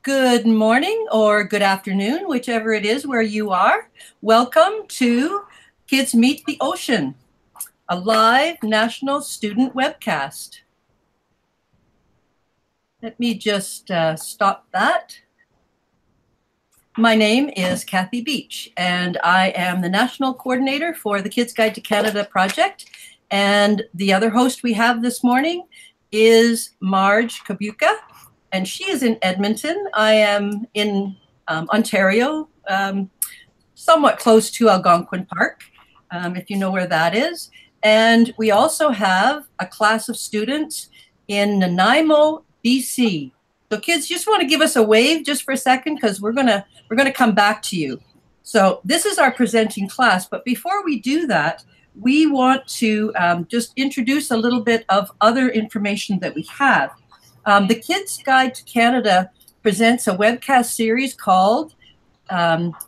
Good morning or good afternoon, whichever it is where you are. Welcome to Kids Meet the Ocean, a live national student webcast. Let me just stop that. My name is Kathy Beach, and I am the National Coordinator for the Kids Guide to Canada project. And the other host we have this morning is Marge Kabuka, and she is in Edmonton. I am in Ontario, somewhat close to Algonquin Park, if you know where that is. And we also have a class of students in Nanaimo, BC. So kids, just want to give us a wave just for a second, because we're gonna come back to you. So this is our presenting class, but before we do that, we want to just introduce a little bit of other information that we have. The Kids Guide to Canada presents a webcast series called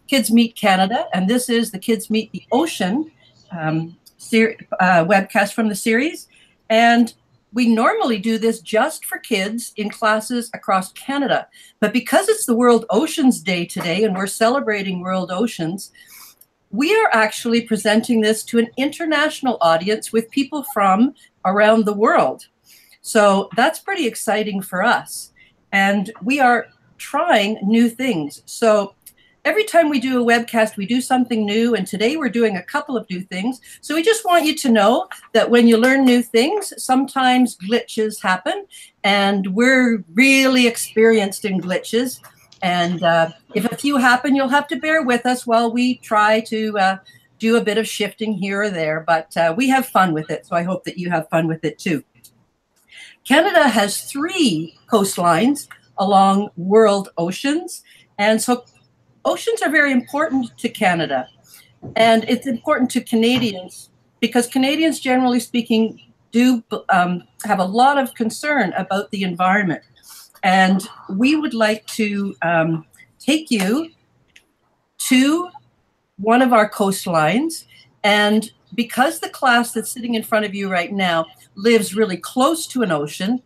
Kids Meet Canada, and this is the Kids Meet the Ocean webcast from the series. And we normally do this just for kids in classes across Canada. But because it's the World Oceans Day today and we're celebrating World Oceans, we are actually presenting this to an international audience with people from around the world. So that's pretty exciting for us. And we are trying new things. So every time we do a webcast, we do something new. And today we're doing a couple of new things. So we just want you to know that when you learn new things, sometimes glitches happen. And we're really experienced in glitches. And if a few happen, you'll have to bear with us while we try to do a bit of shifting here or there. But we have fun with it. So I hope that you have fun with it too. Canada has 3 coastlines along world oceans. And so oceans are very important to Canada. And it's important to Canadians because Canadians, generally speaking, do have a lot of concern about the environment. And we would like to take you to one of our coastlines. And because the class that's sitting in front of you right now lives really close to an ocean,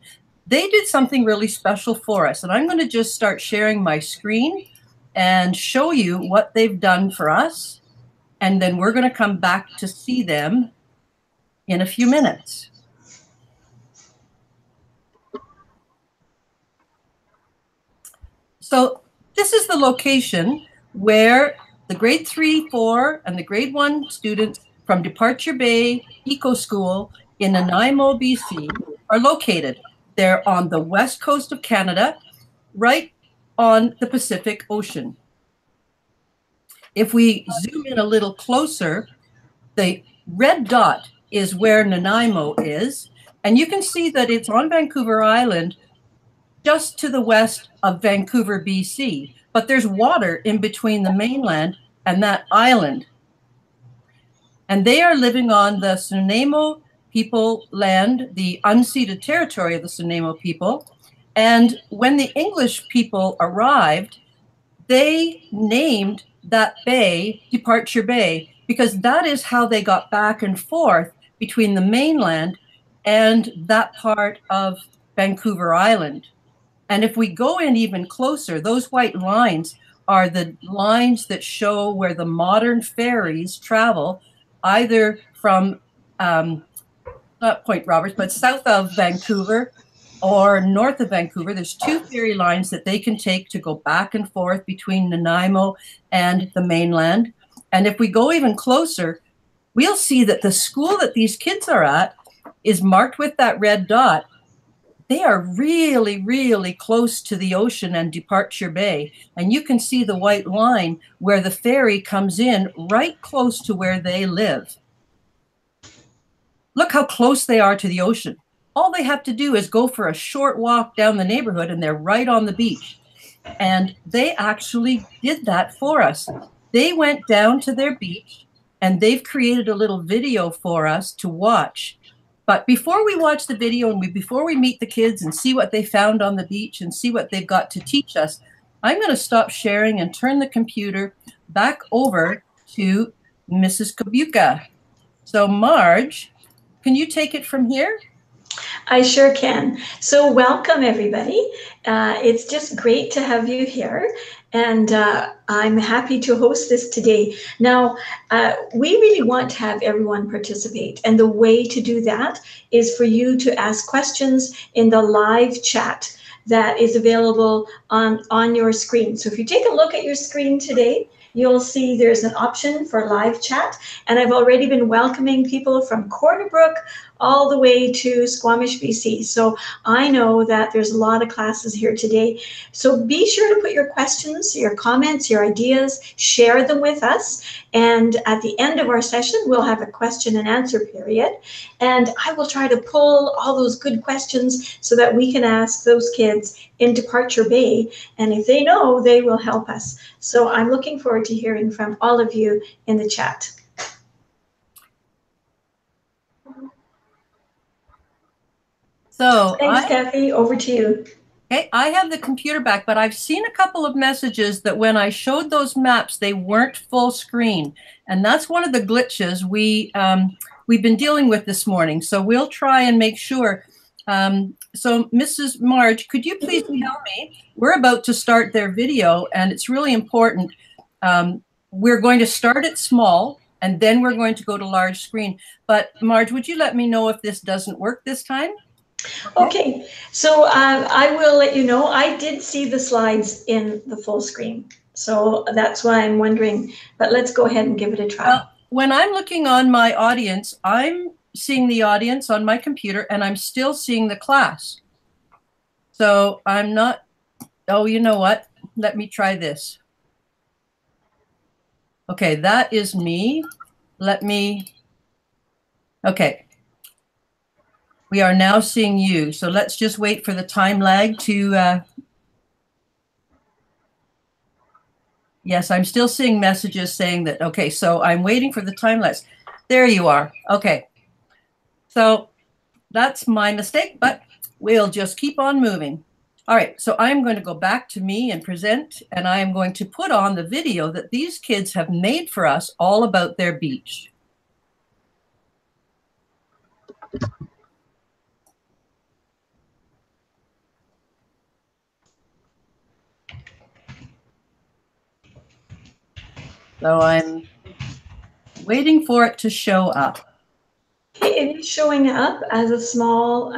they did something really special for us. And I'm going to just start sharing my screen and show you what they've done for us. And then we're going to come back to see them in a few minutes. So this is the location where the grade 3, 4, and the grade 1 students from Departure Bay Eco School in Nanaimo, BC are located. They're on the west coast of Canada, right on the Pacific Ocean. If we zoom in a little closer, the red dot is where Nanaimo is, and you can see that it's on Vancouver Island, just to the west of Vancouver, BC. But there's water in between the mainland and that island. And they are living on the Nanaimo people land, the unceded territory of the Nanaimo people. And when the English people arrived, they named that bay Departure Bay, because that is how they got back and forth between the mainland and that part of Vancouver Island. And if we go in even closer, those white lines are the lines that show where the modern ferries travel, either from, not Point Roberts, but south of Vancouver or north of Vancouver. There's 2 ferry lines that they can take to go back and forth between Nanaimo and the mainland. And if we go even closer, we'll see that the school that these kids are at is marked with that red dot. They are really, really close to the ocean and Departure Bay. And you can see the white line where the ferry comes in right close to where they live. Look how close they are to the ocean. All they have to do is go for a short walk down the neighborhood and they're right on the beach. And they actually did that for us. They went down to their beach and they've created a little video for us to watch. But before we watch the video and before we meet the kids and see what they found on the beach and see what they've got to teach us, I'm going to stop sharing and turn the computer back over to Mrs. Kabuka. So Marge, can you take it from here? I sure can. So welcome, everybody. It's just great to have you here. And I'm happy to host this today. Now, we really want to have everyone participate. And the way to do that is for you to ask questions in the live chat that is available on your screen. So if you take a look at your screen today, you'll see there's an option for live chat. And I've already been welcoming people from Corner Brook all the way to Squamish, BC. So I know that there's a lot of classes here today. So be sure to put your questions, your comments, your ideas, share them with us. And at the end of our session, we'll have a question and answer period. And I will try to pull all those good questions so that we can ask those kids in Departure Bay. And if they know, they will help us. So I'm looking forward to hearing from all of you in the chat. So thanks, Kathy. Over to you. Okay, I have the computer back, but I've seen a couple of messages that when I showed those maps, they weren't full screen. And that's one of the glitches we've been dealing with this morning. So we'll try and make sure. So Mrs. Marge, could you please tell me, we're about to start their video and it's really important. We're going to start it small and then we're going to go to large screen. But Marge, would you let me know if this doesn't work this time? Okay, so I will let you know. I did see the slides in the full screen, so that's why I'm wondering, but let's go ahead and give it a try. Well, when I'm looking on my audience, I'm seeing the audience on my computer and I'm still seeing the class. So I'm not, oh, you know what? Let me try this. Okay, that is me. Okay. We are now seeing you. So let's just wait for the time lag to, yes, I'm still seeing messages saying that, okay, so I'm waiting for the time lapse. There you are. Okay. So that's my mistake, but we'll just keep on moving. All right, so I'm going to go back to me and present, and I am going to put on the video that these kids have made for us all about their beach. So I'm waiting for it to show up. It is showing up as a small,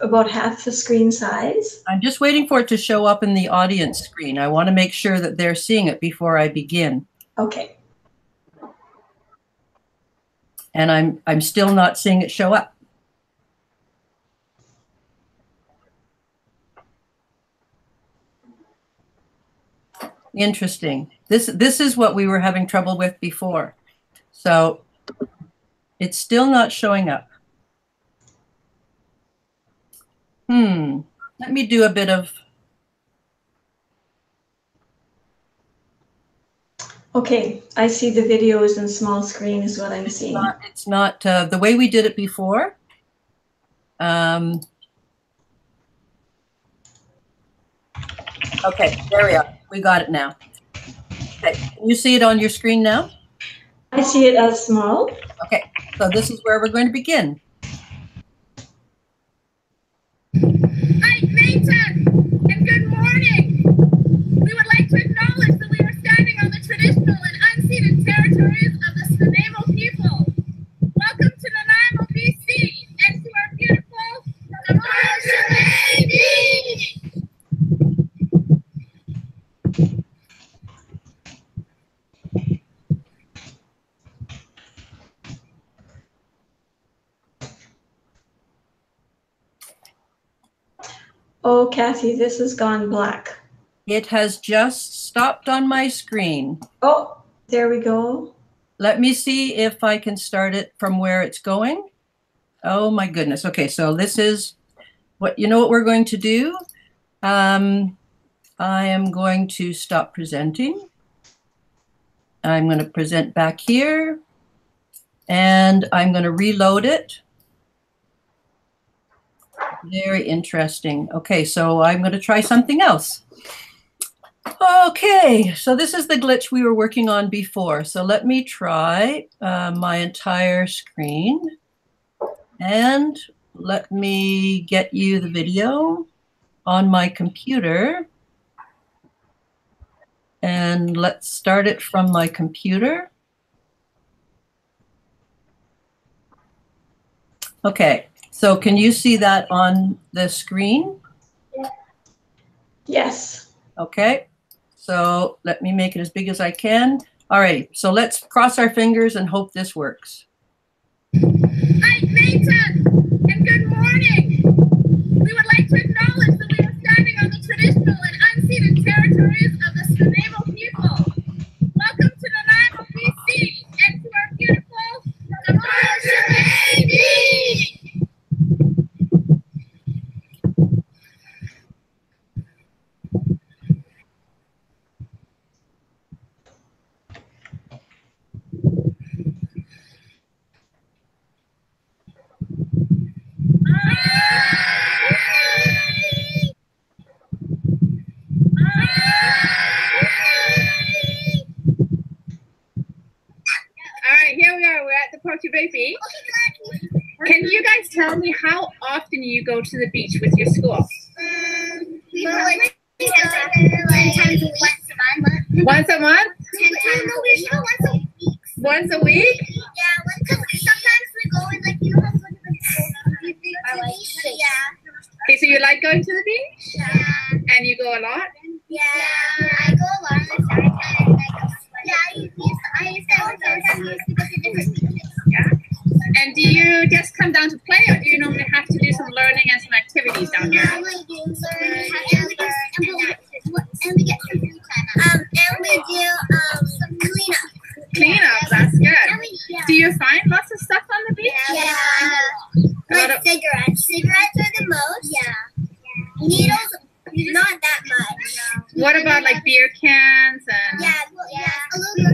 about half the screen size. I'm just waiting for it to show up in the audience screen. I want to make sure that they're seeing it before I begin. Okay. And I'm still not seeing it show up. Interesting. This is what we were having trouble with before. So it's still not showing up. Let me do a bit of. Okay, I see the videos in small screen is what I'm seeing. It's not the way we did it before. Okay, there we are. We got it now. Okay, can you see it on your screen now? I see it as small. Okay, so this is where we're going to begin. Hi, Nathan, and good morning. We would like to acknowledge that we are standing on the traditional and unceded territories of the Nanaimo people. Welcome to Nanaimo BC and to our beautiful Departure Bay Beach. Oh, Kathy, this has gone black. It has just stopped on my screen. Oh, there we go. Let me see if I can start it from where it's going. Oh my goodness. Okay, so this is what, you know what we're going to do? I am going to stop presenting. I'm going to present back here and I'm going to reload it. Very interesting. Okay, so I'm going to try something else. Okay, so this is the glitch we were working on before. So let me try my entire screen. And let me get you the video on my computer. And let's start it from my computer. Okay, so can you see that on the screen? Yes. Okay, so let me make it as big as I can. All right, so let's cross our fingers and hope this works. Hi, Nathan, and good morning. We would like to acknowledge that we are standing on the traditional and unceded territories of the Nanaimo people. Welcome to Nanaimo BC and to our beautiful Departure Bay. Here we are. We're at the Departure Bay Beach. Can you guys tell me how often you go to the beach with your school? We go like 10 times a week. Once a month? 10 times a week. Once a week? Yeah, because sometimes we go and like, you know how we go to the beach? Yeah. Okay, so you like going to the beach? Yeah. And you go a lot? Yeah. I go a lot on the side and I go swimming. Yeah, I used to go to different beaches. Yeah. And do you just come down to play, or do you normally have to do some learning and some activities down here? We do learn, and we get some free time. And we do some cleanup. Cleanup, that's good. Do you find lots of stuff on the beach? Yeah. Like cigarettes. Cigarettes are the most. Yeah. Needles, not that much. What about like beer cans and? Yeah. A little bit.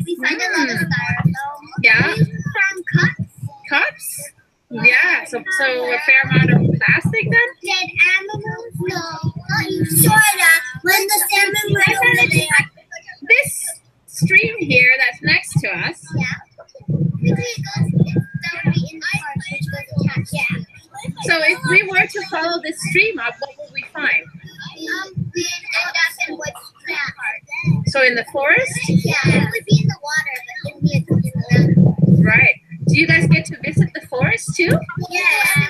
We find a lot of styrofoam. Yeah. We found cups. Cups? Yeah. So a fair amount of plastic then? Dead animals? No. Sorta. When the salmon went over there. This stream here that's next to us. Yeah. That would be in the park, which goes to catch. Yeah. So if we were to follow this stream up, what would we find? We'd end up in what's park. So in the forest? Yeah. It would be in the water, but in the land. Right. Do you guys get to visit the forest too? Yeah.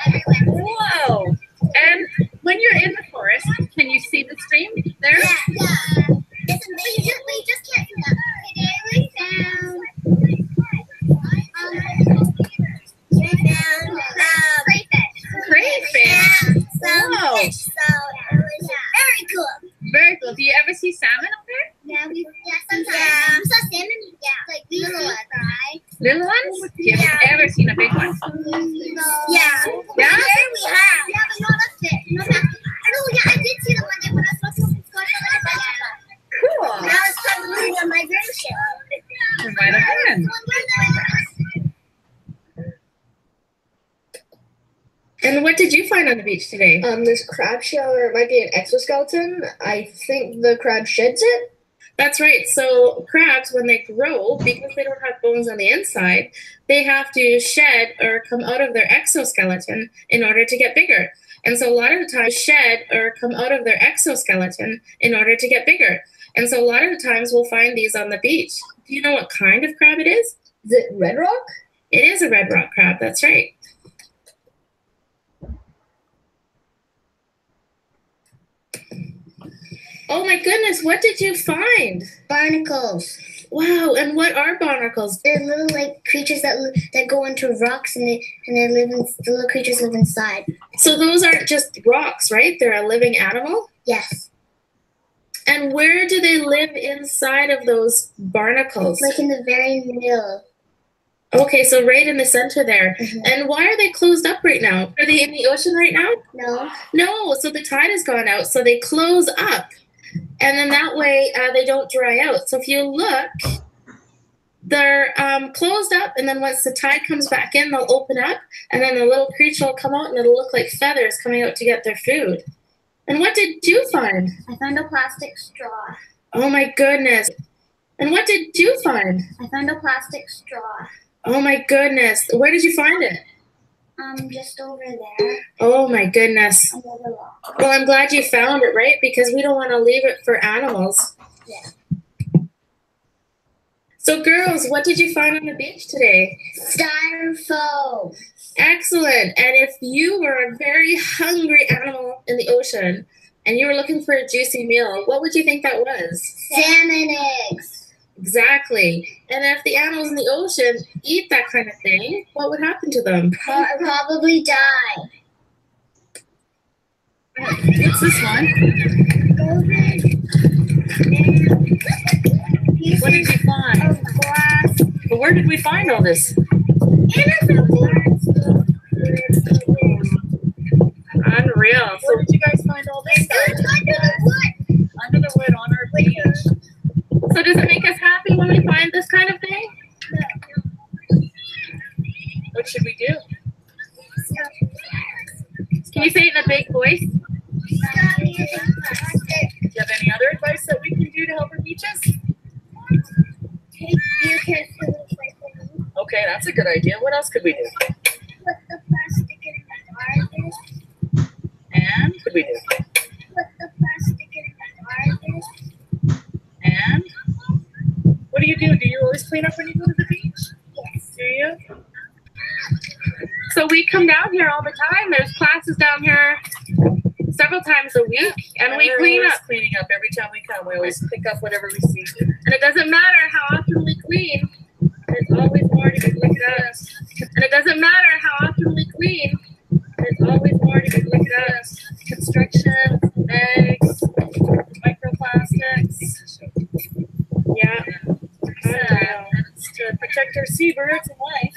Everywhere. Whoa. And when you're in the forest, can you see the stream there? Yeah. It's amazing. We just can't do that. Today we found crayfish. Yeah. Whoa. Fish, so it was very cool. Very cool. Do you ever see salmon up there? Yeah, sometimes. Yeah. We saw salmon. Yeah. Like little ones, right? Little ones? Have you ever seen a big one? No. Yeah? Yeah. Here we have. Yeah, but not up there. Oh, yeah, I did see the one day when I was supposed to go to Cool. I was probably on my migration. Right ahead. And what did you find on the beach today? This crab shell, or it might be an exoskeleton. I think the crab sheds it. That's right. So crabs, when they grow, because they don't have bones on the inside, they have to shed or come out of their exoskeleton in order to get bigger. And so a lot of the times shed or come out of their exoskeleton in order to get bigger. And so a lot of the times we'll find these on the beach. Do you know what kind of crab it is? Is it red rock? It is a red rock crab. That's right. Oh my goodness, what did you find? Barnacles. Wow, and what are barnacles? They're little like creatures that go into rocks and they live in the little creatures live inside. So those aren't just rocks, right? They're a living animal? Yes. And where do they live inside of those barnacles? Like in the very middle. Okay, so right in the center there. Mm-hmm. And why are they closed up right now? Are they in the ocean right now? No. No, so the tide has gone out, so they close up. And then that way they don't dry out. So if you look, they're closed up, and then once the tide comes back in, they'll open up, and then the little creature will come out, and it'll look like feathers coming out to get their food. And what did you find? I found a plastic straw. Oh my goodness. And what did you find? I found a plastic straw. Oh my goodness. Where did you find it? Just over there. Oh my goodness. Under the rock. Well, I'm glad you found it, right? Because we don't want to leave it for animals. Yeah. So girls, what did you find on the beach today? Styrofoam. Excellent. And if you were a very hungry animal in the ocean and you were looking for a juicy meal, what would you think that was? Salmon eggs. Exactly. And if the animals in the ocean eat that kind of thing, what would happen to them? Probably die. What's this one? What did you find? Of glass. But where did we find all this? Unreal. So where did you guys find all this stuff? Under the wood. Under the wood on our beach. So does it make us happy when we find this kind of thing? What should we do? Can you say it in a big voice? Do you have any other advice that we can do to help our beaches? Okay, that's a good idea. What else could we do? Put the plastic in the garbage. And what could we do? Put the plastic in the garbage. And what do you do? Do you always clean up when you go to the beach? Yes. Do you? So we come down here all the time. There's classes down here several times a week, and we clean up. Cleaning up every time we come. We always pick up whatever we see. And it doesn't matter how often we clean. There's always more to be looked at. And it doesn't matter how often we clean. There's always more to be looked at. Construction, eggs, microplastics. Yeah. It's to protect our seabirds and life.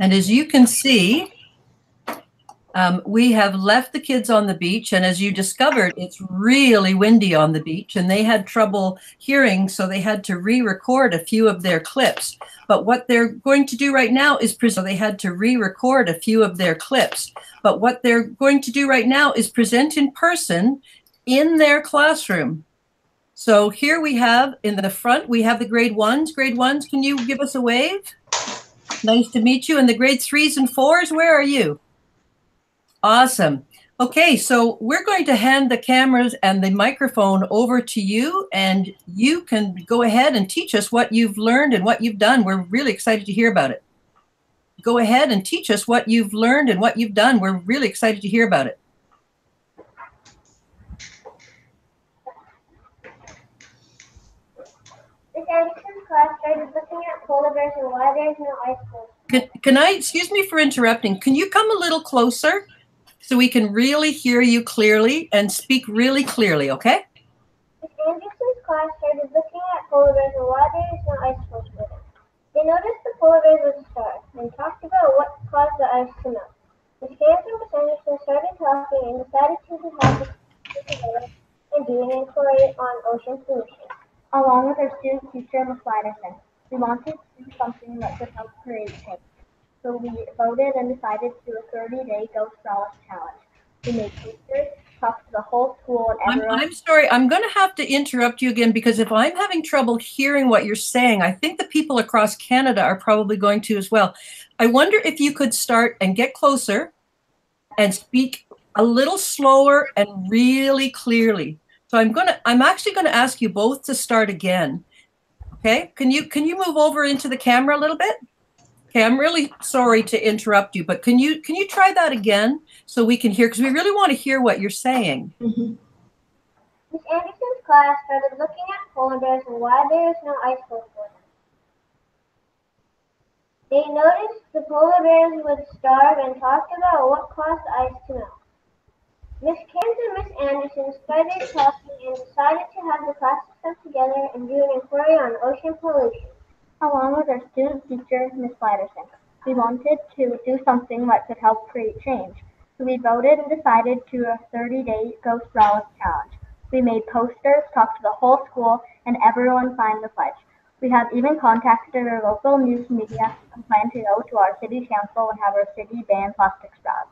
And as you can see, we have left the kids on the beach, and as you discovered, it's really windy on the beach, and they had trouble hearing, so they had to re-record a few of their clips. But what they're going to do right now is present in person in their classroom. So here we have, in the front, we have the grade ones. Grade ones, can you give us a wave? Nice to meet you. And the grade 3s and 4s, where are you? Awesome. Okay, so we're going to hand the cameras and the microphone over to you, and you can go ahead and teach us what you've learned and what you've done. We're really excited to hear about it. Go ahead and teach us what you've learned and what you've done. We're really excited to hear about it. This Anderson's class started looking at polar bears and why there's no ice floes. Can I, excuse me for interrupting, can you come a little closer so we can really hear you clearly and speak really clearly, okay? Miss Anderson's class started looking at polar bears and why there is no ice floes for them. They noticed the polar bears was a star and talked about what caused the ice to melt. Miss Cairns and Miss Anderson started talking and decided to have a together and do an inquiry on ocean pollution. Along with our student teacher, Ms. Latterson, we wanted to do something that could help create change. So we voted and decided to do a 30-day Ghost Frolic Challenge. We made posters, talked to the whole school and everyone. I'm sorry, I'm going to have to interrupt you again because if I'm having trouble hearing what you're saying, I think the people across Canada are probably going to as well. I wonder if you could start and get closer and speak a little slower and really clearly. So I'm actually going to ask you both to start again. Okay? Can you move over into the camera a little bit? Okay, I'm really sorry to interrupt you, but can you try that again so we can hear, because we really want to hear what you're saying. Mm-hmm. Miss Anderson's class started looking at polar bears and why there is no ice floes for them. They noticed the polar bears would starve and talked about what caused the ice to melt. Miss Cairns and Miss Anderson started talking and decided to have the classes come together and do an inquiry on ocean pollution. Along with our student teacher, Miss Sliderson, we wanted to do something that could help create change. So we voted and decided to a 30-day Ghost Browse challenge. We made posters, talked to the whole school, and everyone signed the pledge. We have even contacted our local news media and plan to go to our city council and have our city ban plastic straws.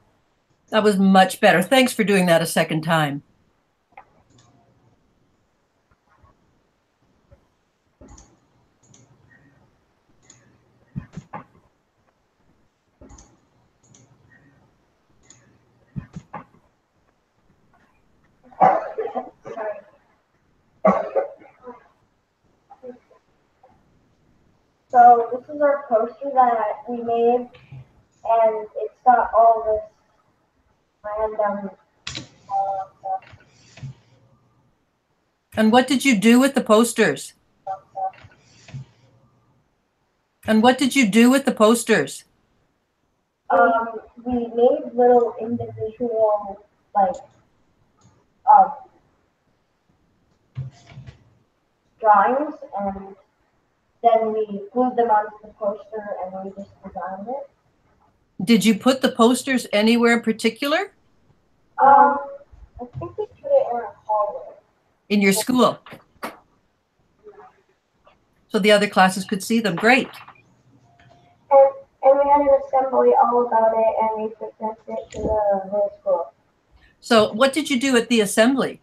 That was much better. Thanks for doing that a second time. So this is our poster that we made, and it's got all this random stuff. And what did you do with the posters? And what did you do with the posters? We made little individual, like, drawings, and then we glued them onto the poster, and we just designed it. Did you put the posters anywhere in particular? I think we put it in a hallway. In your school? So the other classes could see them. Great. And we had an assembly all about it, and we presented it to the whole school. So what did you do at the assembly?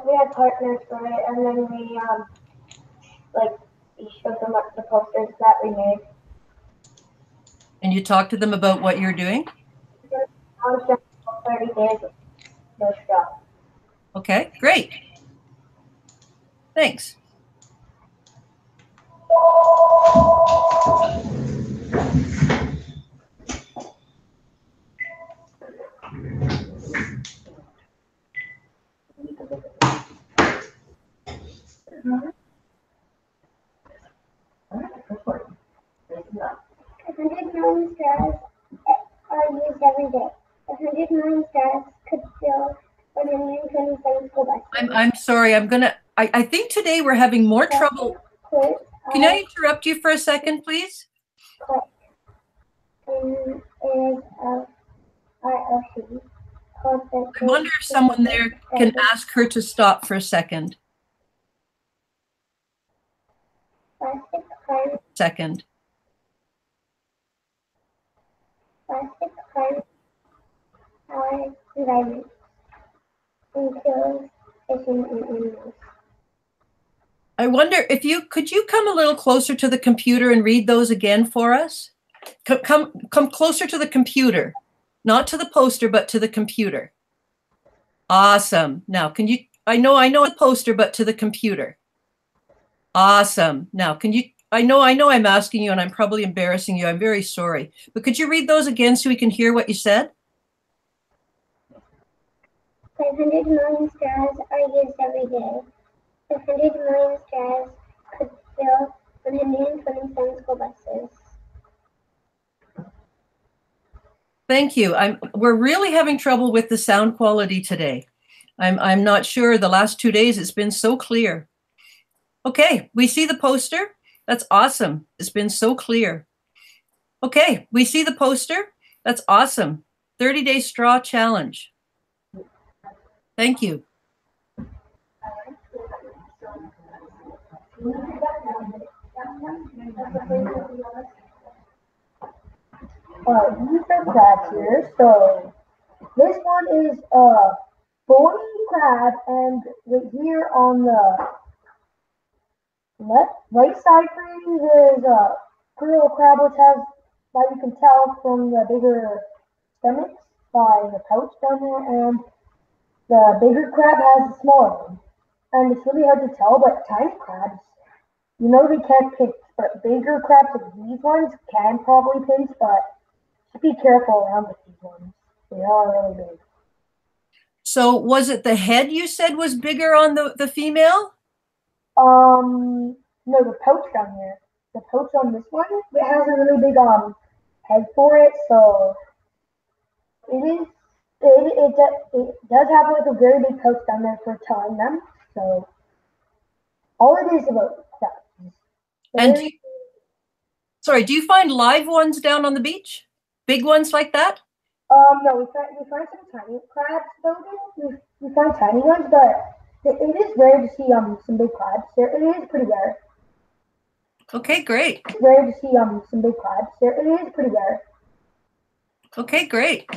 We had partners for it, and then we showed them the posters that we made. And you talked to them about what you're doing? 30 days of no stuff. Okay, great. Thanks. Are used every day. 100 million straws could fill 127 school buses. I'm sorry. I think today we're having more trouble. Can I interrupt you for a second, please? I wonder if someone there can ask her to stop for a second. Second. Plastic harms our environment and kills fish and animals. I wonder if could you come a little closer to the computer and read those again for us? Come closer to the computer, not to the poster, but to the computer. Awesome. Now, can you, I know the poster, but to the computer. Awesome. Now, can you, I know I'm asking you and I'm probably embarrassing you. I'm very sorry. But could you read those again so we can hear what you said? 500 million straws are used every day. 500 million straws could fill 127 school buses. Thank you. We're really having trouble with the sound quality today. I'm not sure. The last 2 days it's been so clear. Okay, we see the poster. That's awesome. It's been so clear. Okay, we see the poster. That's awesome. 30-day straw challenge. Thank you. These are crabs here. So this one is a bony crab, and right here on the right side for you, there's a pearl crab, which has, that you can tell from the bigger stomachs by the pouch down there, and the bigger crab has a smaller one. And it's really hard to tell, but tiny crabs, you know they can't pinch, but bigger crabs like these ones can probably pinch, but just be careful around with these ones. They are really big. So was it the head you said was bigger on the female? No, the pouch down here. The pouch on this one, it has a really big head for it, so it does have like a very big pouch down there for tying them. So all it is about crabs. And sorry, do you find live ones down on the beach? Big ones like that? No, we find some tiny crabs down there. We find tiny ones, but it is rare to see some big crabs. It is pretty rare. Okay, great. It's rare to see some big crabs. It is pretty rare. Okay, great.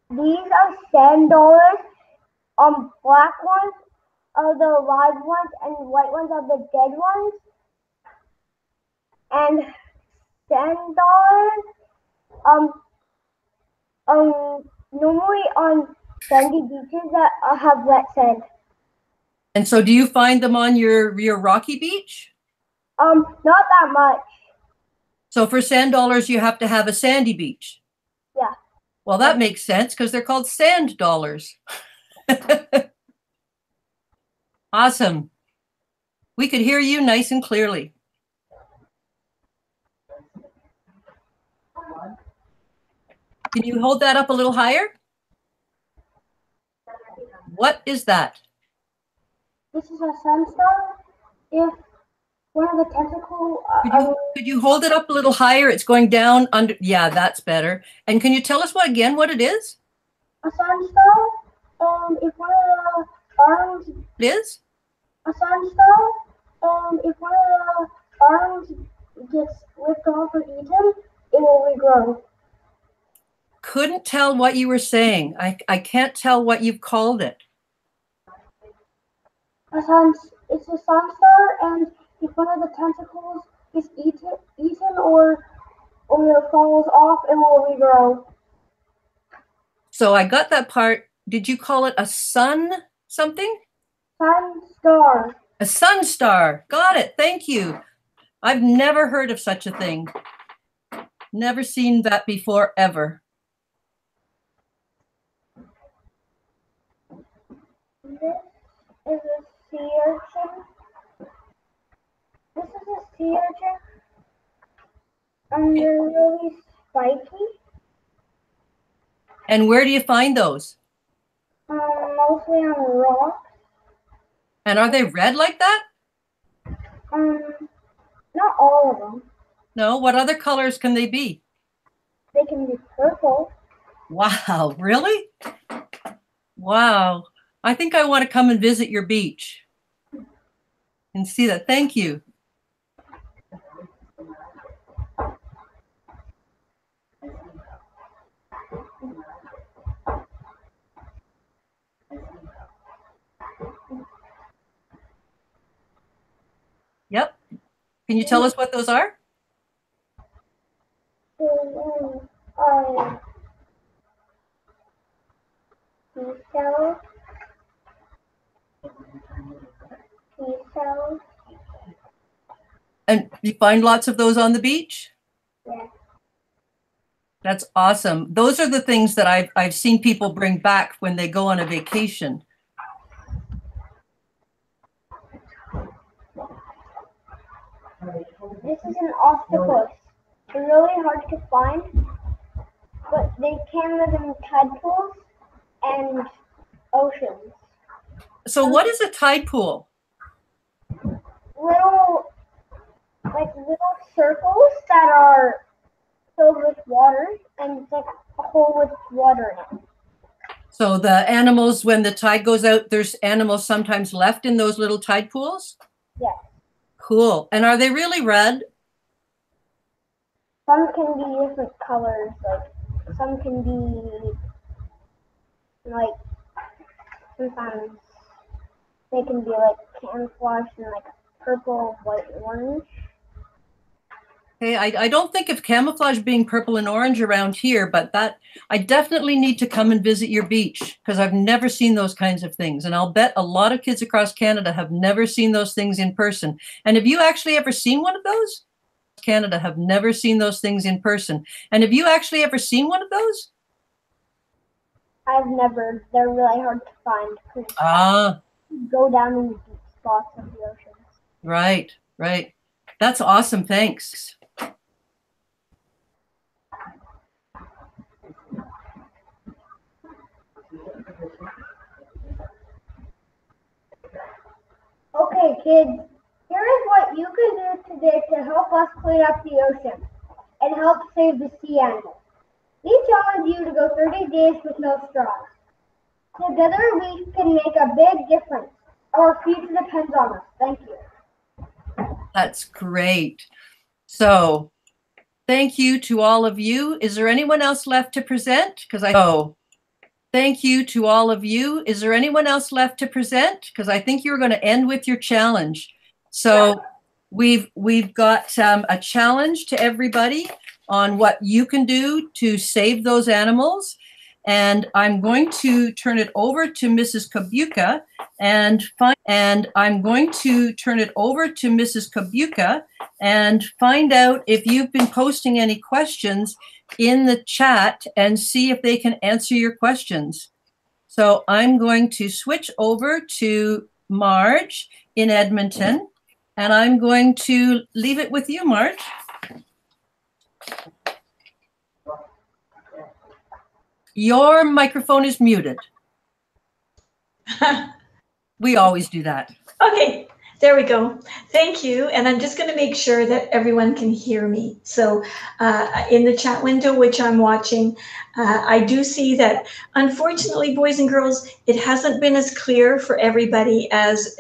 These are sand dollars. Black ones are the live ones, and white ones are the dead ones. And sand dollars, normally on sandy beaches that have wet sand. And so do you find them on your rocky beach? Not that much. So for sand dollars, you have to have a sandy beach. Yeah. Well, that makes sense because they're called sand dollars. Awesome. We could hear you nice and clearly. Can you hold that up a little higher? What is that? This is a sunstar. If one of the tentacles... Could you hold it up a little higher? It's going down under. Yeah, that's better. And can you tell us what it is? A sunstar. And if one of the arms... It is? A sunstar. And if one of the arms gets ripped off or eaten, it will regrow. Couldn't tell what you were saying. I can't tell what you've called it. It's a sunstar, and if one of the tentacles is eaten or falls off, it will regrow. So I got that part. Did you call it a sun something? Sunstar. A sunstar. Got it. Thank you. I've never heard of such a thing. Never seen that before, ever. This is a sea urchin. This is a sea urchin. And they're really spiky. And where do you find those? Mostly on rocks. And are they red like that? Not all of them. No. What other colors can they be? They can be purple. Wow. Really? Wow. I think I want to come and visit your beach and see that. Thank you. Yep. Can you tell us what those are? Seashells. And you find lots of those on the beach? Yeah. That's awesome. Those are the things that I've seen people bring back when they go on a vacation. This is an octopus. They're really hard to find, but they can live in tide pools and oceans. So what is a tide pool? Little circles that are filled with water, and it's like a hole with water in it. So the animals, when the tide goes out, there's animals sometimes left in those little tide pools? Yes. Cool. And are they really red? Some can be different colors, like some can be like sometimes they can be like camouflage and like purple, white, orange. Hey, I don't think of camouflage being purple and orange around here, but that I definitely need to come and visit your beach because I've never seen those kinds of things. And I'll bet a lot of kids across Canada have never seen those things in person. And have you actually ever seen one of those? Canada have never seen those things in person. And have you actually ever seen one of those? I've never. They're really hard to find because Ah, go down in the deep spots of the ocean. right, right. That's awesome. Thanks. Okay, kids, here is what you can do today to help us clean up the ocean and help save the sea animals. We challenge you to go 30 days with no straws. Together we can make a big difference. Our future depends on us. Thank you. That's great. So thank you to all of you. Is there anyone else left to present? Thank you to all of you. Is there anyone else left to present? Because I think you were going to end with your challenge. So we've got a challenge to everybody on what you can do to save those animals. And I'm going to turn it over to Mrs. Kabuka and find out if you've been posting any questions in the chat and see if they can answer your questions. So I'm going to switch over to Marge in Edmonton, and I'm going to leave it with you, Marge. Your microphone is muted. We always do that. Okay, there we go. Thank you. And I'm just going to make sure that everyone can hear me. So in the chat window, which I'm watching, I do see that, unfortunately, boys and girls, it hasn't been as clear for everybody as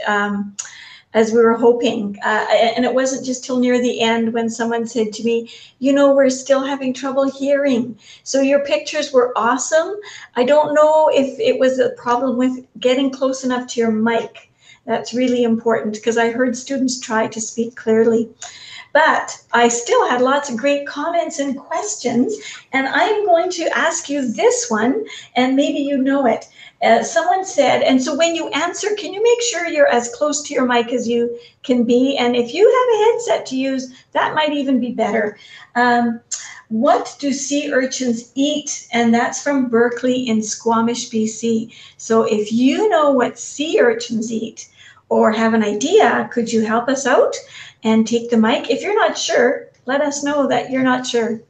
we were hoping. And it wasn't just till near the end when someone said to me, you know, we're still having trouble hearing. So your pictures were awesome. I don't know if it was a problem with getting close enough to your mic. That's really important because I heard students try to speak clearly. But I still had lots of great comments and questions, and I'm going to ask you this one, and maybe you know it. Someone said, and so when you answer, can you make sure you're as close to your mic as you can be? And if you have a headset to use, that might even be better. What do sea urchins eat? And that's from Berkeley in Squamish, BC. So if you know what sea urchins eat or have an idea, could you help us out and take the mic? If you're not sure, let us know that you're not sure.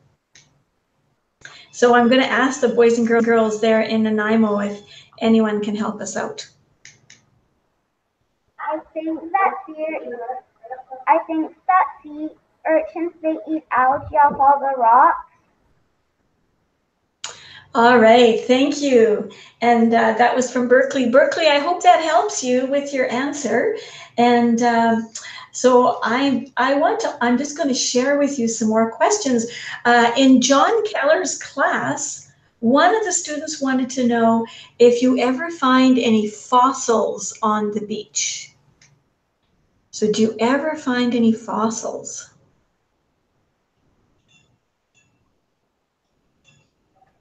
So I'm going to ask the boys and girls there in Nanaimo if anyone can help us out. I think that sea urchins, they eat algae off all the rocks. All right, thank you. And that was from Berkeley. Berkeley, I hope that helps you with your answer. And so I'm just going to share with you some more questions. In John Keller's class, one of the students wanted to know if you ever find any fossils on the beach. So do you ever find any fossils?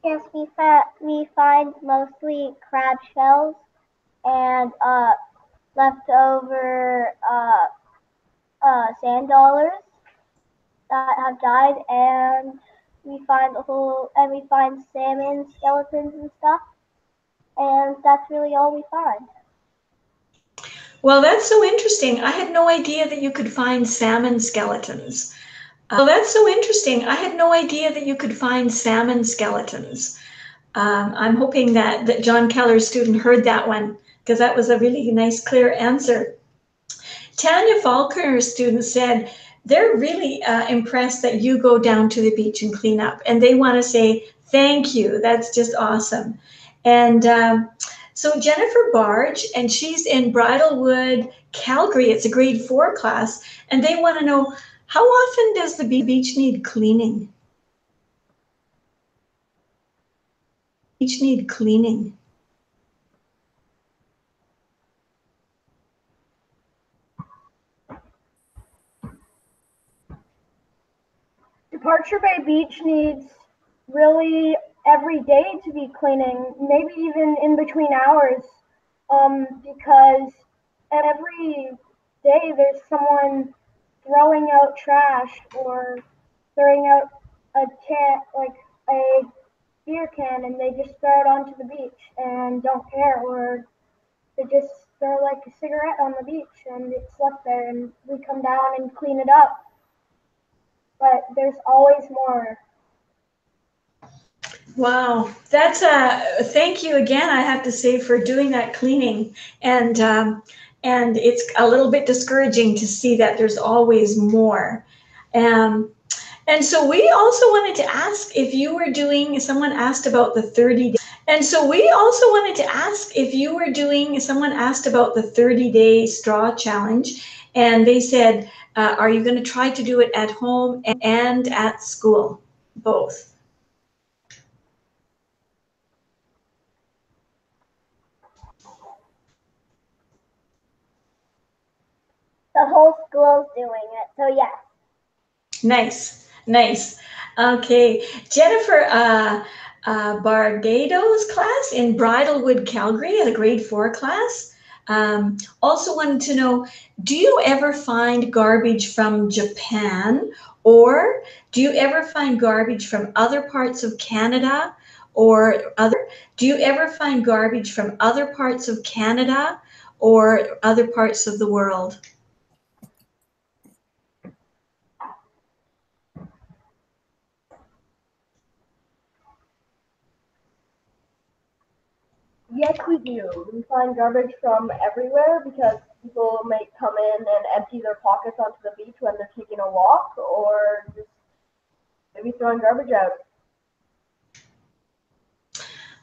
Yes, we find mostly crab shells and leftover sand dollars that have died, and we find salmon skeletons and stuff, and that's really all we find. Well, that's so interesting. I had no idea that you could find salmon skeletons. I'm hoping that John Keller's student heard that one, because that was a really nice, clear answer. Tanya Falconer's student said they're really impressed that you go down to the beach and clean up, and they want to say thank you. That's just awesome. And so Jennifer Barge, and she's in Bridlewood, Calgary. It's a grade 4 class, and they want to know, how often does the beach need cleaning? Departure Bay Beach needs really every day to be cleaning, maybe even in between hours, because every day there's someone throwing out trash or throwing out a beer can and they just throw it onto the beach and don't care, or they just throw like a cigarette on the beach and it's left there and we come down and clean it up. But there's always more. Wow, that's thank you again, I have to say, for doing that cleaning. And it's a little bit discouraging to see that there's always more. And so we also wanted to ask if you were doing, someone asked about the 30 day. And so we also wanted to ask if you were doing, someone asked about the 30-day straw challenge. And they said, are you going to try to do it at home and at school? Both. The whole school's doing it, so yes. Nice, nice. Okay, Jennifer Bargado's class in Bridlewood, Calgary, a grade 4 class, also wanted to know, do you ever find garbage from Japan, or do you ever find garbage from other parts of Canada, do you ever find garbage from other parts of Canada or other parts of the world? Yes, we do. We find garbage from everywhere because people may come in and empty their pockets onto the beach when they're taking a walk, or just maybe throwing garbage out.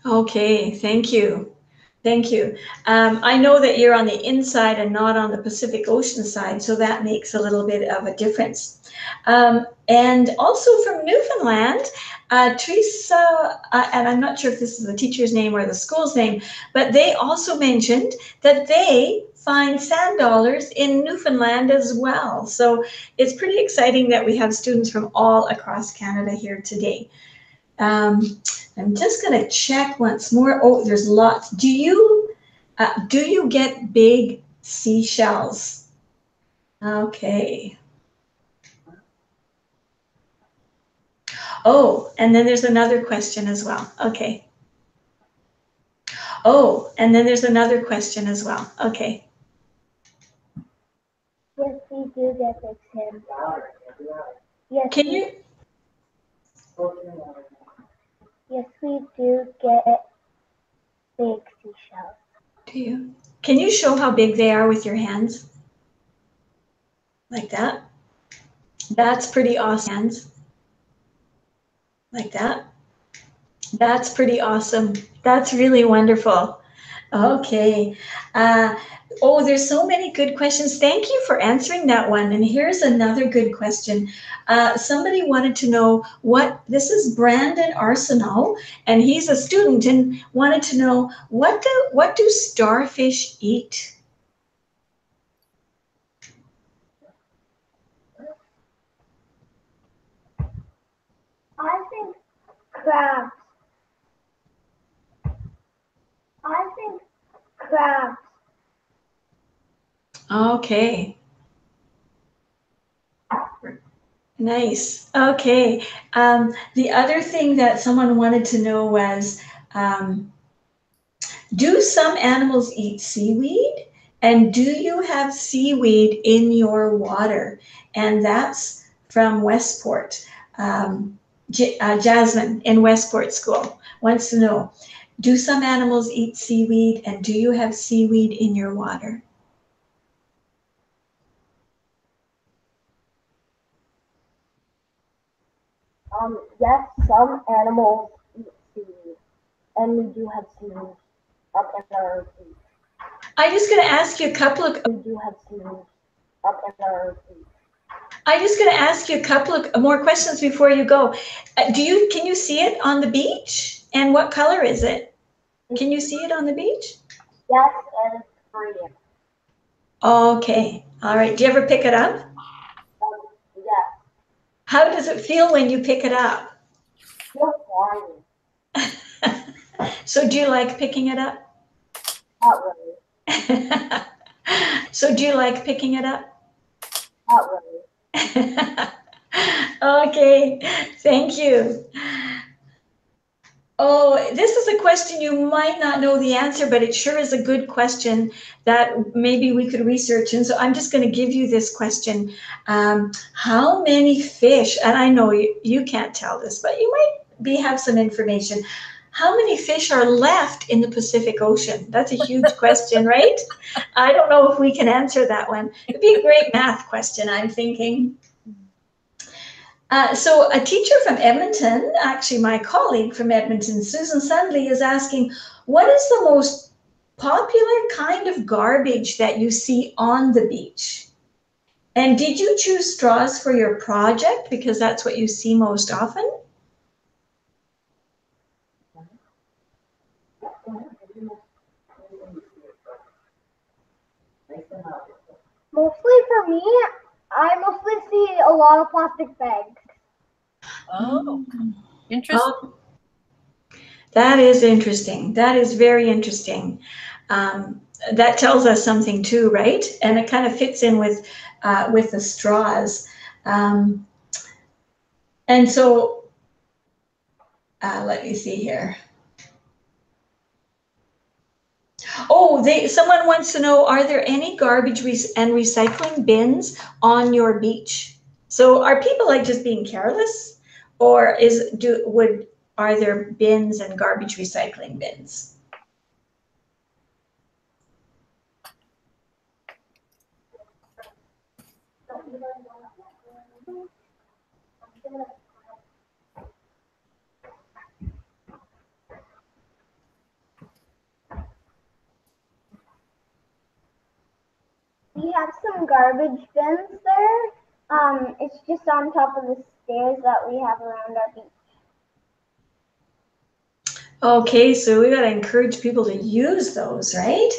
Okay, thank you. Thank you. I know that you're on the inside and not on the Pacific Ocean side, so that makes a little bit of a difference. And also from Newfoundland, Teresa, and I'm not sure if this is the teacher's name or the school's name, but they also mentioned that they find sand dollars in Newfoundland as well. So it's pretty exciting that we have students from all across Canada here today. I'm just going to check once more. Oh, there's lots. Do you get big seashells? Okay. Oh, and then there's another question as well. Okay. Oh, and then there's another question as well. Okay. Yes, we do get big sand. Yes. Can you? Yes, we do get big seashells. Do you? Can you show how big they are with your hands? Like that? That's pretty awesome. Hands. Like that? That's pretty awesome. That's really wonderful. Okay. Oh, there's so many good questions. Thank you for answering that one. And here's another good question. Somebody wanted to know this is Brandon Arsenault, and he's a student and wanted to know what do starfish eat? I think crabs. Okay. Nice. Okay. The other thing that someone wanted to know was, do some animals eat seaweed? And do you have seaweed in your water? And that's from Westport. Jasmine in Westport School wants to know, do some animals eat seaweed? And do you have seaweed in your water? Yes, some animals eat seaweed, and we do have seaweed up in our beach. I'm just going to ask you a couple of. We do have seaweed up in our beach. I'm just going to ask you a couple of more questions before you go. Can you see it on the beach? And what color is it? Can you see it on the beach? Yes, and it's green. Okay. All right. Do you ever pick it up? Yes. How does it feel when you pick it up? Feel slimy. So do you like picking it up? Not really. So do you like picking it up? Not really. Okay. Thank you. Oh, this is a question you might not know the answer, but it sure is a good question that maybe we could research. And so I'm just going to give you this question. How many fish, and I know you can't tell this, but you might have some information. How many fish are left in the Pacific Ocean? That's a huge question, right? I don't know if we can answer that one. It'd be a great math question, I'm thinking. So a teacher from Edmonton, actually my colleague from Edmonton, Susan Sundley, is asking, what is the most popular kind of garbage that you see on the beach? And did you choose straws for your project because that's what you see most often? Mostly for me, I mostly see a lot of plastic bags. Oh, interesting. That is interesting. That is very interesting. That tells us something too, right? And it kind of fits in with the straws. And so, let me see here. Oh, someone wants to know, are there any garbage and recycling bins on your beach? So are people like just being careless, or are there bins and garbage recycling bins? We have some garbage bins there. It's just on top of the stairs that we have around our beach. Okay, so we gotta encourage people to use those, right?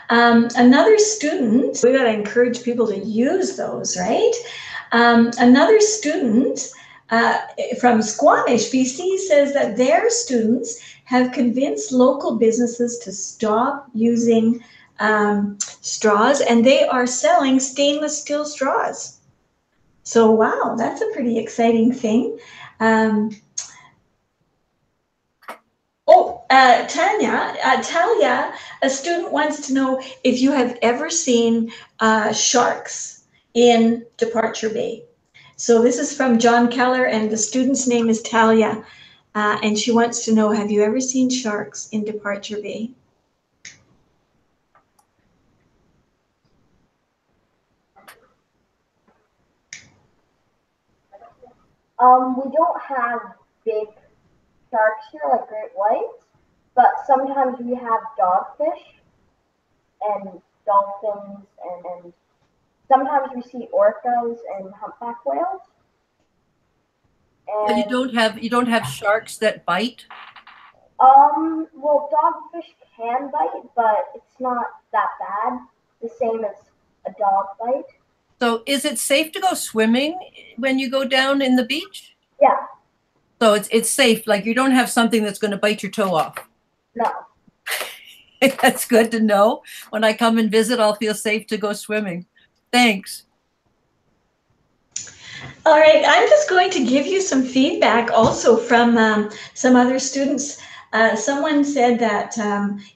Another student, we gotta encourage people to use those, right? Another student from Squamish, BC, says that their students have convinced local businesses to stop using straws, and they are selling stainless steel straws. So wow, that's a pretty exciting thing. Talia, a student wants to know if you have ever seen sharks in Departure Bay. So this is from John Keller, and the student's name is Talia, and she wants to know, have you ever seen sharks in Departure Bay? We don't have big sharks here like great whites, but sometimes we have dogfish and dolphins and sometimes we see orcas and humpback whales. And you don't have sharks that bite? Well, dogfish can bite, but it's not that bad. The same as a dog bite. So is it safe to go swimming when you go down in the beach? Yeah. So it's safe, like you don't have something that's going to bite your toe off? No. That's good to know. When I come and visit, I'll feel safe to go swimming. Thanks. All right, I'm just going to give you some feedback also from some other students. Someone said that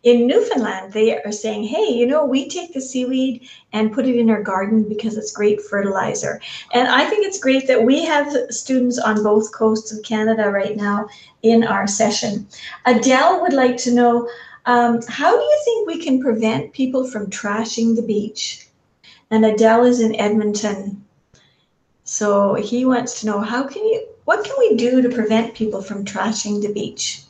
in Newfoundland, they are saying, hey, you know, we take the seaweed and put it in our garden because it's great fertilizer. And I think it's great that we have students on both coasts of Canada right now in our session. Adele would like to know, how do you think we can prevent people from trashing the beach? And Adele is in Edmonton. So he wants to know, what can we do to prevent people from trashing the beach?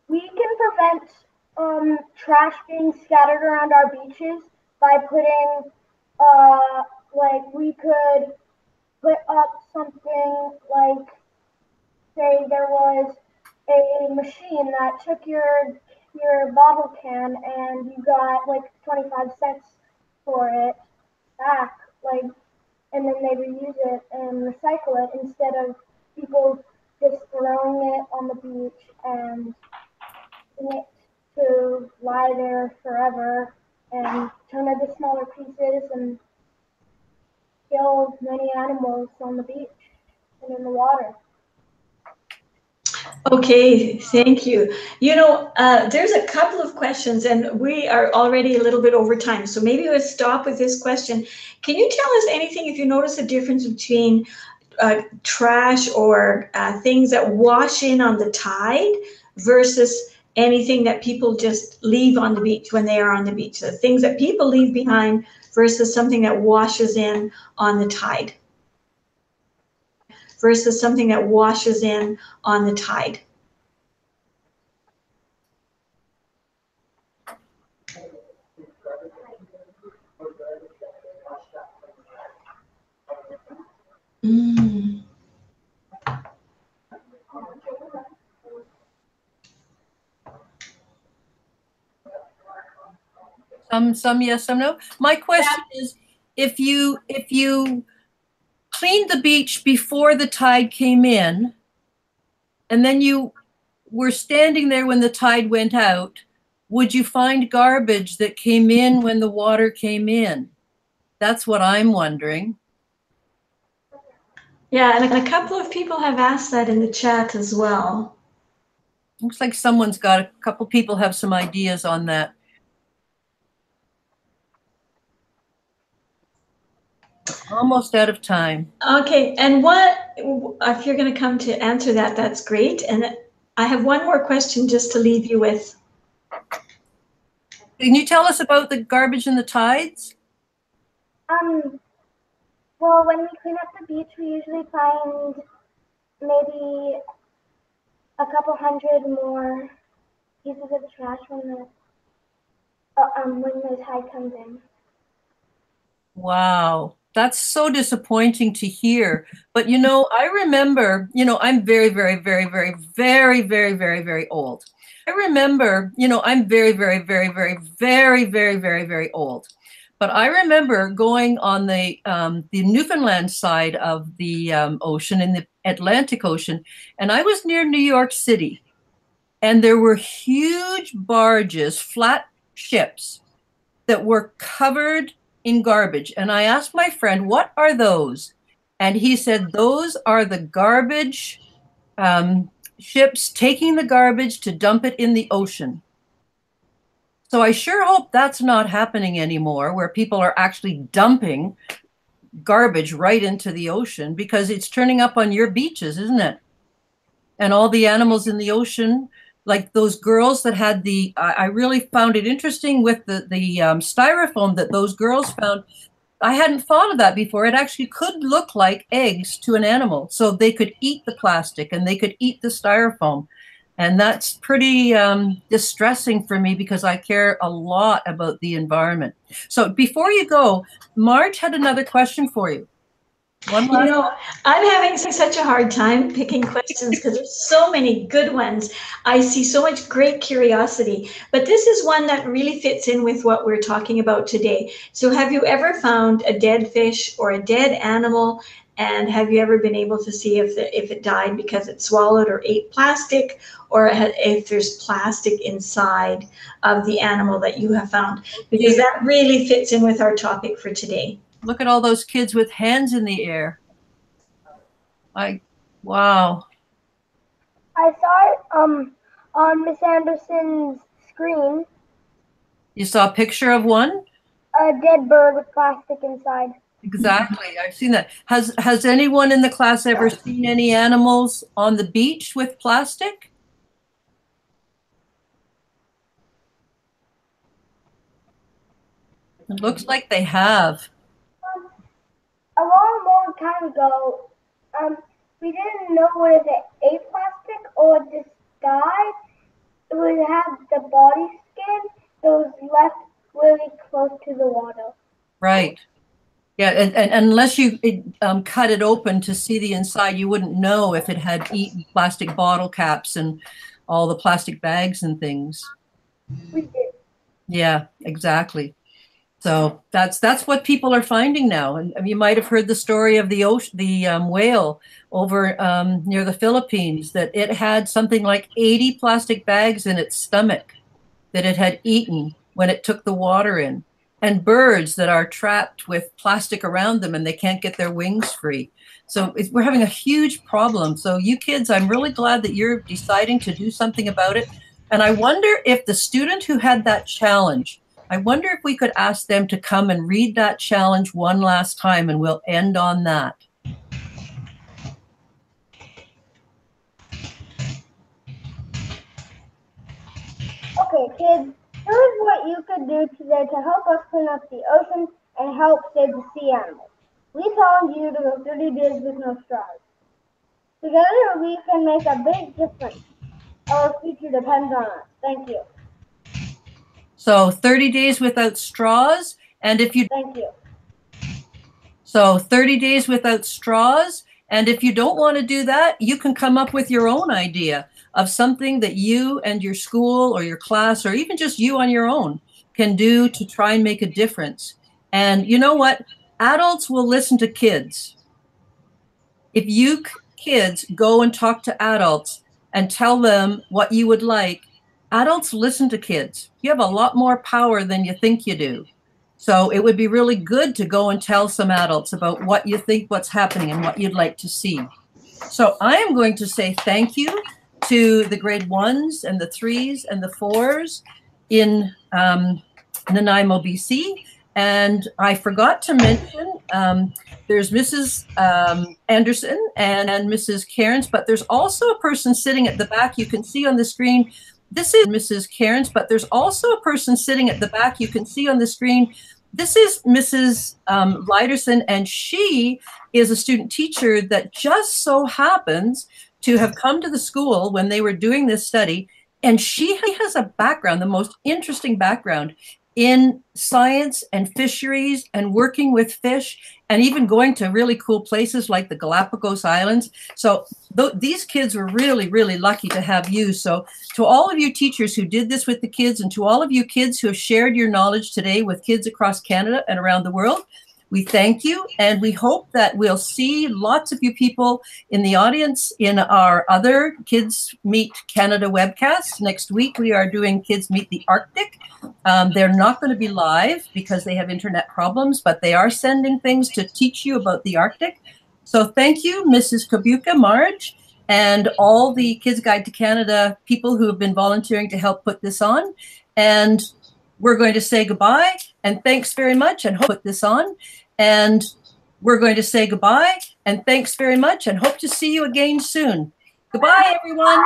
We can prevent trash being scattered around our beaches by putting, we could put up something like, say there was a machine that took your bottle can and you got like 25 cents for it back, and then they reuse it and recycle it instead of people just throwing it on the beach and leaving it to lie there forever and turn into smaller pieces and kill many animals on the beach and in the water. Okay, thank you. You know, there's a couple of questions and we are already a little bit over time. So maybe we'll stop with this question. Can you tell us anything if you notice a difference between trash or things that wash in on the tide versus anything that people just leave on the beach when they are on the beach? So things that people leave behind versus something that washes in on the tide. Versus something that washes in on the tide. Mm. Some yes, some no. My question is, if you cleaned the beach before the tide came in, and then you were standing there when the tide went out, would you find garbage that came in when the water came in? That's what I'm wondering. Yeah, and a couple of people have asked that in the chat as well. Looks like someone's got, a couple people have some ideas on that. Almost out of time. Okay, and what, if you're going to come to answer that, that's great. And I have one more question just to leave you with. Can you tell us about the garbage in the tides? Well, when we clean up the beach, we usually find maybe a couple hundred more pieces of trash when the tide comes in. Wow, that's so disappointing to hear. But you know, I remember, you know, I'm very, very, very, very, very, very, very, very old. I remember, you know, I'm very, very, very, very, very, very, very, very old. But I remember going on the Newfoundland side of the ocean, in the Atlantic Ocean, and I was near New York City, and there were huge barges, flat ships, that were covered in garbage. And I asked my friend, what are those? And he said, those are the garbage ships taking the garbage to dump it in the ocean. So I sure hope that's not happening anymore, where people are actually dumping garbage right into the ocean, because it's turning up on your beaches, isn't it? And all the animals in the ocean, like those girls that had the, I really found it interesting with the styrofoam that those girls found. I hadn't thought of that before. It actually could look like eggs to an animal. So they could eat the plastic and they could eat the styrofoam. And that's pretty distressing for me, because I care a lot about the environment. So before you go, Marge had another question for you. One last. You know, I'm having such a hard time picking questions because there's so many good ones. I see so much great curiosity, but this is one that really fits in with what we're talking about today. So have you ever found a dead fish or a dead animal? And have you ever been able to see if it died because it swallowed or ate plastic, or if there's plastic inside of the animal that you have found? Because that really fits in with our topic for today. Look at all those kids with hands in the air. Wow. I saw it on Miss Anderson's screen. You saw a picture of one? A dead bird with plastic inside. Exactly. I've seen that. Has anyone in the class ever seen any animals on the beach with plastic? It looks like they have. A long time ago, we didn't know whether they ate plastic or just died. It would have the body skin that was left really close to the water. Right. Yeah, and unless you cut it open to see the inside, you wouldn't know if it had eaten plastic bottle caps and all the plastic bags and things. We did. Yeah, exactly. So that's what people are finding now. And you might have heard the story of the ocean, the whale over near the Philippines, that it had something like 80 plastic bags in its stomach that it had eaten when it took the water in, and birds that are trapped with plastic around them and they can't get their wings free. So we're having a huge problem. So you kids, I'm really glad that you're deciding to do something about it. And I wonder if the student who had that challenge, I wonder if we could ask them to come and read that challenge one last time, and we'll end on that. Okay, kids, here's what you could do today to help us clean up the ocean and help save the sea animals. We challenge you to go 30 days with no straws. Together, we can make a big difference. Our future depends on us. Thank you. So 30 days without straws, and if you Thank you. So 30 days without straws, and if you don't want to do that, you can come up with your own idea of something that you and your school or your class, or even just you on your own, can do to try and make a difference. And you know what? Adults will listen to kids. If you kids go and talk to adults and tell them what you would like, adults listen to kids. You have a lot more power than you think you do. So it would be really good to go and tell some adults about what you think, what's happening, and what you'd like to see. So I am going to say thank you to the grade 1s and the 3s and the 4s in Nanaimo, BC. And I forgot to mention, there's Mrs. Anderson and Mrs. Cairns, but there's also a person sitting at the back you can see on the screen. This is Mrs. Cairns, but there's also a person sitting at the back you can see on the screen. This is Mrs. Liderson, and she is a student teacher that just so happens to have come to the school when they were doing this study. And she has a background, the most interesting background in science and fisheries and working with fish, and even going to really cool places like the Galapagos Islands. So these kids were really, really lucky to have you. So to all of you teachers who did this with the kids, and to all of you kids who have shared your knowledge today with kids across Canada and around the world, we thank you, and we hope that we'll see lots of you people in the audience in our other Kids Meet Canada webcasts. Next week, we are doing Kids Meet the Arctic. They're not going to be live because they have internet problems, but they are sending things to teach you about the Arctic. So thank you, Mrs. Kabuka, Marge, and all the Kids Guide to Canada people who have been volunteering to help put this on. And we're going to say goodbye, and thanks very much, and hope to put this on. And we're going to say goodbye, and thanks very much, and hope to see you again soon. Goodbye, everyone.